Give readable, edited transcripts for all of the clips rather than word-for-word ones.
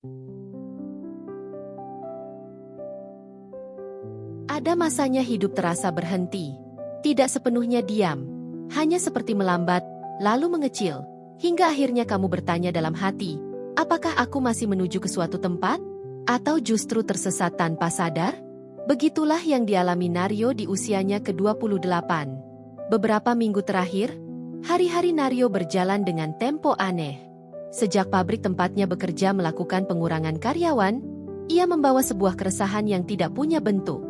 Ada masanya hidup terasa berhenti. Tidak sepenuhnya diam. Hanya seperti melambat, lalu mengecil. Hingga akhirnya kamu bertanya dalam hati, apakah aku masih menuju ke suatu tempat? Atau justru tersesat tanpa sadar? Begitulah yang dialami Naryo di usianya ke-28. Beberapa minggu terakhir, hari-hari Naryo berjalan dengan tempo aneh. Sejak pabrik tempatnya bekerja melakukan pengurangan karyawan, ia membawa sebuah keresahan yang tidak punya bentuk.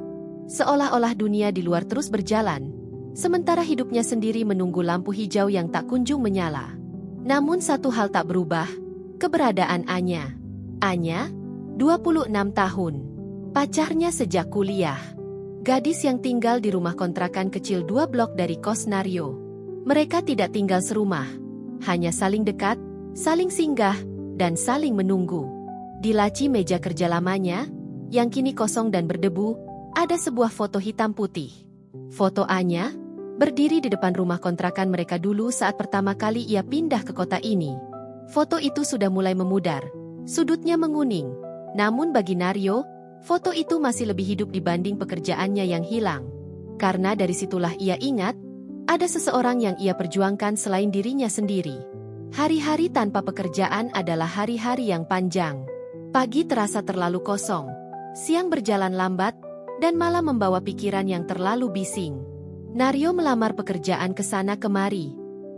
Seolah-olah dunia di luar terus berjalan, sementara hidupnya sendiri menunggu lampu hijau yang tak kunjung menyala. Namun satu hal tak berubah, keberadaan Anya. Anya, 26 tahun. Pacarnya sejak kuliah. Gadis yang tinggal di rumah kontrakan kecil 2 blok dari kos Naryo. Mereka tidak tinggal serumah, hanya saling dekat, saling singgah, dan saling menunggu. Di laci meja kerja lamanya, yang kini kosong dan berdebu, ada sebuah foto hitam putih. Foto Anya berdiri di depan rumah kontrakan mereka dulu saat pertama kali ia pindah ke kota ini. Foto itu sudah mulai memudar, sudutnya menguning. Namun bagi Naryo, foto itu masih lebih hidup dibanding pekerjaannya yang hilang. Karena dari situlah ia ingat, ada seseorang yang ia perjuangkan selain dirinya sendiri. Hari-hari tanpa pekerjaan adalah hari-hari yang panjang. Pagi terasa terlalu kosong, siang berjalan lambat, dan malam membawa pikiran yang terlalu bising. Naryo melamar pekerjaan ke sana kemari.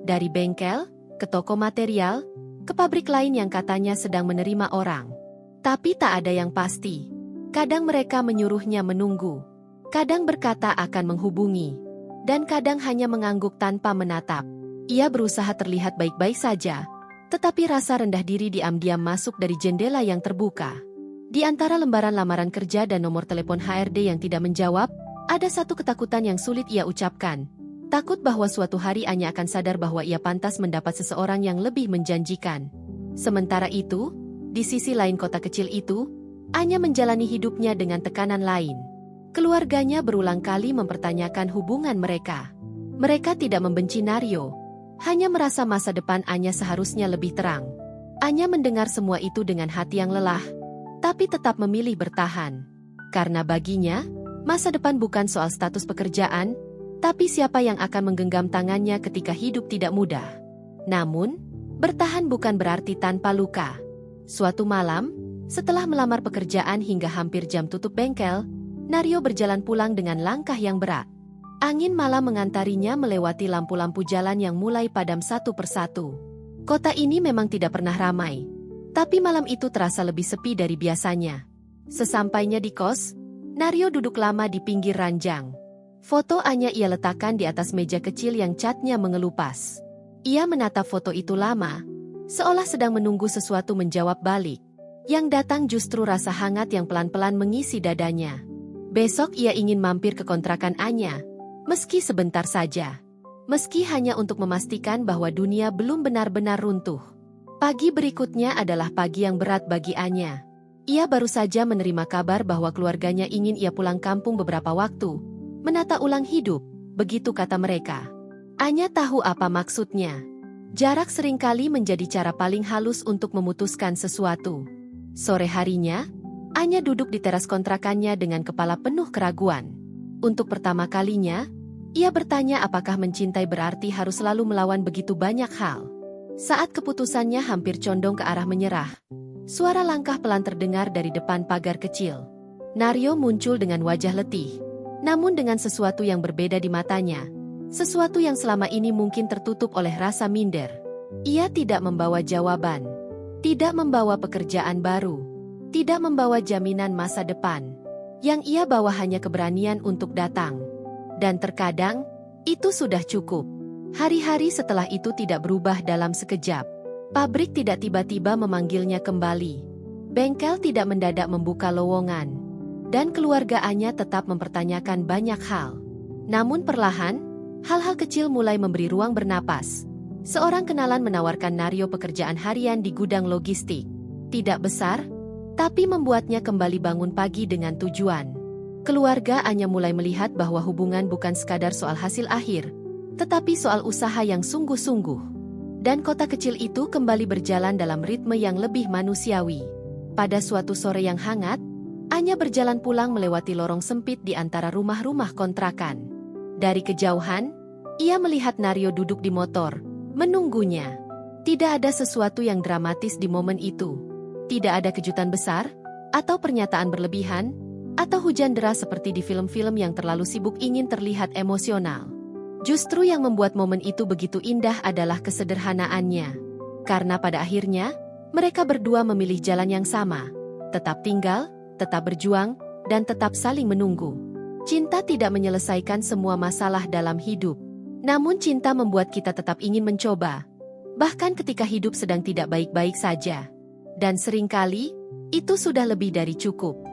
Dari bengkel, ke toko material, ke pabrik lain yang katanya sedang menerima orang. Tapi tak ada yang pasti. Kadang mereka menyuruhnya menunggu. Kadang berkata akan menghubungi. Dan kadang hanya mengangguk tanpa menatap. Ia berusaha terlihat baik-baik saja. Tetapi rasa rendah diri diam-diam masuk dari jendela yang terbuka. Di antara lembaran lamaran kerja dan nomor telepon HRD yang tidak menjawab, ada satu ketakutan yang sulit ia ucapkan. Takut bahwa suatu hari Anya akan sadar bahwa ia pantas mendapat seseorang yang lebih menjanjikan. Sementara itu, di sisi lain kota kecil itu, Anya menjalani hidupnya dengan tekanan lain. Keluarganya berulang kali mempertanyakan hubungan mereka. Mereka tidak membenci Naryo, hanya merasa masa depan Anya seharusnya lebih terang. Anya mendengar semua itu dengan hati yang lelah, tapi tetap memilih bertahan. Karena baginya, masa depan bukan soal status pekerjaan, tapi siapa yang akan menggenggam tangannya ketika hidup tidak mudah. Namun, bertahan bukan berarti tanpa luka. Suatu malam, setelah melamar pekerjaan hingga hampir jam tutup bengkel, Naryo berjalan pulang dengan langkah yang berat. Angin malam mengantarinya melewati lampu-lampu jalan yang mulai padam satu persatu. Kota ini memang tidak pernah ramai. Tapi malam itu terasa lebih sepi dari biasanya. Sesampainya di kos, Naryo duduk lama di pinggir ranjang. Foto Anya ia letakkan di atas meja kecil yang catnya mengelupas. Ia menatap foto itu lama, seolah sedang menunggu sesuatu menjawab balik. Yang datang justru rasa hangat yang pelan-pelan mengisi dadanya. Besok ia ingin mampir ke kontrakan Anya, meski sebentar saja. Meski hanya untuk memastikan bahwa dunia belum benar-benar runtuh. Pagi berikutnya adalah pagi yang berat bagi Anya. Ia baru saja menerima kabar bahwa keluarganya ingin ia pulang kampung beberapa waktu. Menata ulang hidup, begitu kata mereka. Anya tahu apa maksudnya. Jarak seringkali menjadi cara paling halus untuk memutuskan sesuatu. Sore harinya, Anya duduk di teras kontrakannya dengan kepala penuh keraguan. Untuk pertama kalinya, ia bertanya apakah mencintai berarti harus selalu melawan begitu banyak hal. Saat keputusannya hampir condong ke arah menyerah, suara langkah pelan terdengar dari depan pagar kecil. Naryo muncul dengan wajah letih, namun dengan sesuatu yang berbeda di matanya. Sesuatu yang selama ini mungkin tertutup oleh rasa minder. Ia tidak membawa jawaban, tidak membawa pekerjaan baru, tidak membawa jaminan masa depan. Yang ia bawa hanya keberanian untuk datang. Dan terkadang, itu sudah cukup. Hari-hari setelah itu tidak berubah dalam sekejap. Pabrik tidak tiba-tiba memanggilnya kembali. Bengkel tidak mendadak membuka lowongan. Dan keluarga Anya tetap mempertanyakan banyak hal. Namun perlahan, hal-hal kecil mulai memberi ruang bernapas. Seorang kenalan menawarkan Naryo pekerjaan harian di gudang logistik. Tidak besar, tapi membuatnya kembali bangun pagi dengan tujuan. Keluarga Anya mulai melihat bahwa hubungan bukan sekadar soal hasil akhir, tetapi soal usaha yang sungguh-sungguh. Dan kota kecil itu kembali berjalan dalam ritme yang lebih manusiawi. Pada suatu sore yang hangat, Anya berjalan pulang melewati lorong sempit di antara rumah-rumah kontrakan. Dari kejauhan, ia melihat Naryo duduk di motor, menunggunya. Tidak ada sesuatu yang dramatis di momen itu. Tidak ada kejutan besar, atau pernyataan berlebihan, atau hujan deras seperti di film-film yang terlalu sibuk ingin terlihat emosional. Justru yang membuat momen itu begitu indah adalah kesederhanaannya. Karena pada akhirnya, mereka berdua memilih jalan yang sama. Tetap tinggal, tetap berjuang, dan tetap saling menunggu. Cinta tidak menyelesaikan semua masalah dalam hidup. Namun cinta membuat kita tetap ingin mencoba. Bahkan ketika hidup sedang tidak baik-baik saja. Dan seringkali, itu sudah lebih dari cukup.